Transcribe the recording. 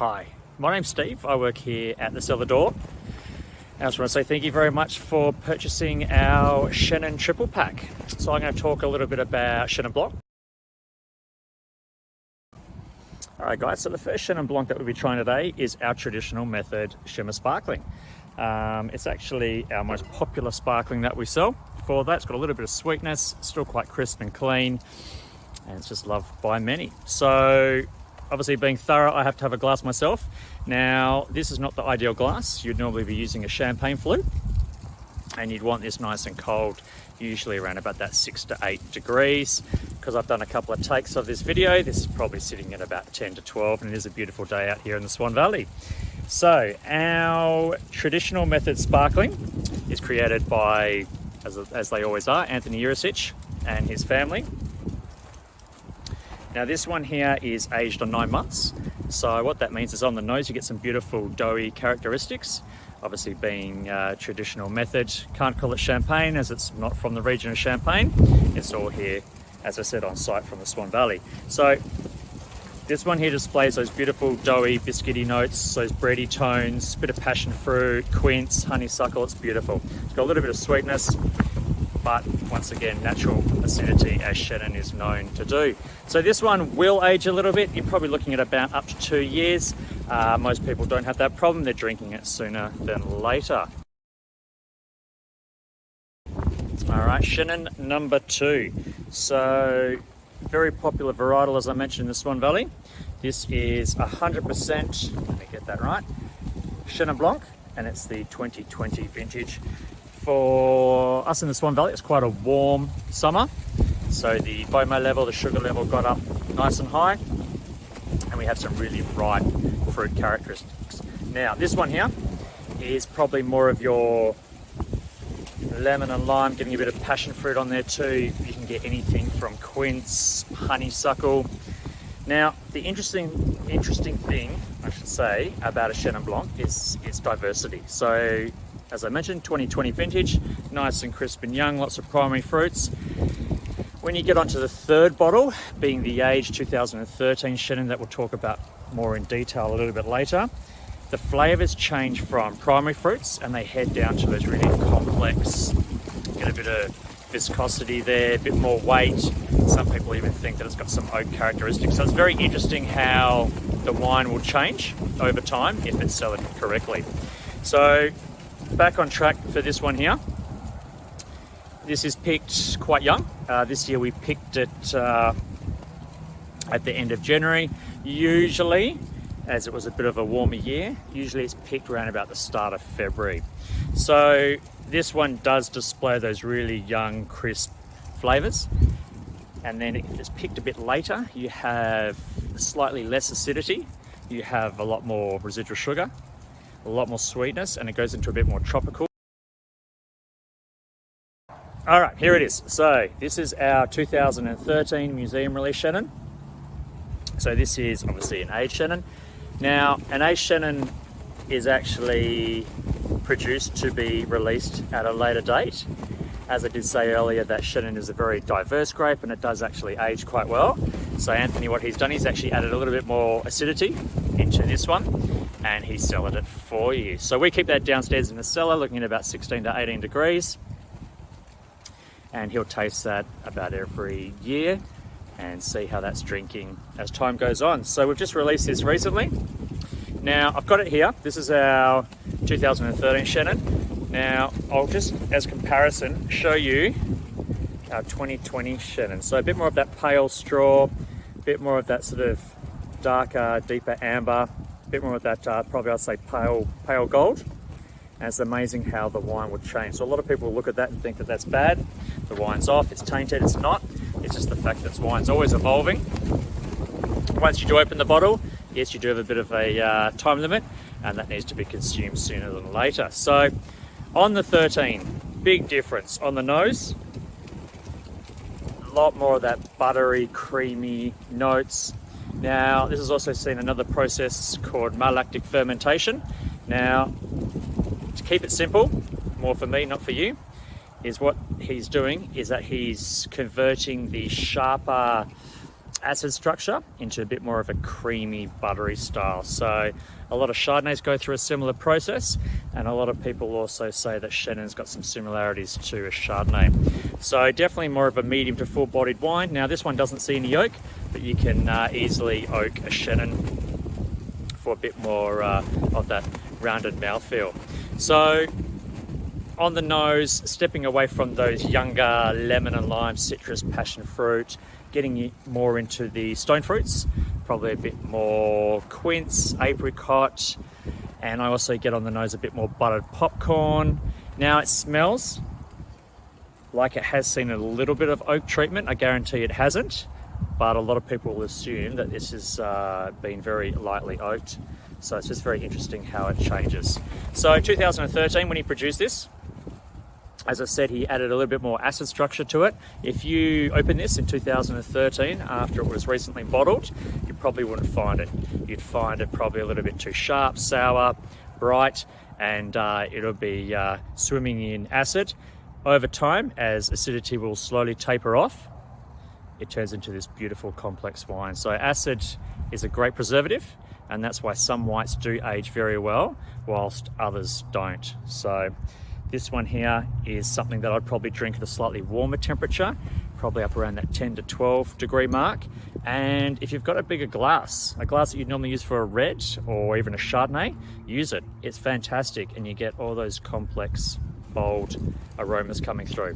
Hi, my name's Steve. I work here at the Cellar Door. I just want to say thank you very much for purchasing our Chenin triple pack. So I'm going to talk a little bit about Chenin Blanc. Alright guys, so the first Chenin Blanc that we'll be trying today is our traditional method Shimmer Sparkling. It's actually our most popular sparkling that we sell. For that, it's got a little bit of sweetness, still quite crisp and clean, and it's just loved by many. So obviously, being thorough, I have to have a glass myself. Now, this is not the ideal glass. You'd normally be using a champagne flute, and you'd want this nice and cold, usually around about that 6 to 8 degrees. Because I've done a couple of takes of this video, this is probably sitting at about 10 to 12, and it is a beautiful day out here in the Swan Valley. So, our traditional method sparkling is created by, as they always are, Anthony Urisic and his family. Now this one here is aged on 9 months. So what that means is on the nose you get some beautiful doughy characteristics. Obviously being traditional method, can't call it champagne as it's not from the region of Champagne. It's all here, as I said, on site from the Swan Valley. So this one here displays those beautiful doughy, biscuity notes, those bready tones, bit of passion fruit, quince, honeysuckle. It's beautiful. It's got a little bit of sweetness, but once again, natural acidity as Chenin is known to do. So this one will age a little bit. You're probably looking at about up to 2 years. Most people don't have that problem. They're drinking it sooner than later. All right, Chenin number 2. So very popular varietal, as I mentioned, in the Swan Valley. This is 100%, let me get that right, Chenin Blanc, and it's the 2020 vintage. For us in the Swan Valley, it's quite a warm summer, so the BOMA level, the sugar level got up nice and high, and we have some really ripe fruit characteristics. Now, this one here is probably more of your lemon and lime, getting a bit of passion fruit on there too. You can get anything from quince, honeysuckle. Now, the interesting thing, I should say, about a Chenin Blanc is its diversity. So, as I mentioned, 2020 vintage, nice and crisp and young, lots of primary fruits. When you get onto the third bottle, being the aged 2013 Chenin that we'll talk about more in detail a little bit later, the flavours change from primary fruits and they head down to those really complex, get a bit of viscosity there, a bit more weight. Some people even think that it's got some oak characteristics. So it's very interesting how the wine will change over time if it's sold correctly. So back on track for this one here. This is picked quite young. This year we picked it at the end of January. Usually, as it was a bit of a warmer year, usually it's picked around about the start of February. So this one does display those really young, crisp flavours. And then if it's picked a bit later, you have slightly less acidity. You have a lot more residual sugar, a lot more sweetness, and it goes into a bit more tropical. All right, here it is. So this is our 2013 museum release Chenin. So this is obviously an aged Chenin. Now, an aged Chenin is actually produced to be released at a later date. As I did say earlier, that Chenin is a very diverse grape and it does actually age quite well. So Anthony, what he's done, he's actually added a little bit more acidity into this one and he's cellared it for you. So we keep that downstairs in the cellar, looking at about 16 to 18 degrees. And he'll taste that about every year and see how that's drinking as time goes on. So we've just released this recently. Now I've got it here. This is our 2013 Chenin. Now I'll just, as comparison, show you our 2020 Chenin. So a bit more of that pale straw, a bit more of that sort of darker, deeper amber, a bit more of that probably I'd say pale gold. And it's amazing how the wine would change. So a lot of people look at that and think that that's bad. The wine's off, it's tainted, it's not. It's just the fact that wine's always evolving. Once you do open the bottle, yes, you do have a bit of a time limit and that needs to be consumed sooner than later. So on the 13, big difference. On the nose, a lot more of that buttery, creamy notes. Now, this has also seen another process called malolactic fermentation. Now, to keep it simple, more for me, not for you, is what he's doing is that he's converting the sharper acid structure into a bit more of a creamy, buttery style. So a lot of Chardonnays go through a similar process, and a lot of people also say that Chenin's got some similarities to a Chardonnay. So definitely more of a medium to full-bodied wine. Now this one doesn't see any oak, but you can easily oak a Chenin for a bit more of that rounded mouthfeel. So on the nose, stepping away from those younger lemon and lime, citrus, passion fruit, getting more into the stone fruits, probably a bit more quince, apricot, and I also get on the nose a bit more buttered popcorn. Now it smells like it has seen a little bit of oak treatment. I guarantee it hasn't, but a lot of people will assume that this has been very lightly oaked. So it's just very interesting how it changes. So 2013, when he produced this, as I said, he added a little bit more acid structure to it. If you open this in 2013, after it was recently bottled, you probably wouldn't find it. You'd find it probably a little bit too sharp, sour, bright, and it'll be swimming in acid. Over time, as acidity will slowly taper off, it turns into this beautiful complex wine. So acid is a great preservative, and that's why some whites do age very well, whilst others don't. So this one here is something that I'd probably drink at a slightly warmer temperature, probably up around that 10 to 12 degree mark. And if you've got a bigger glass, a glass that you'd normally use for a red or even a Chardonnay, use it. It's fantastic, and you get all those complex, bold aromas coming through.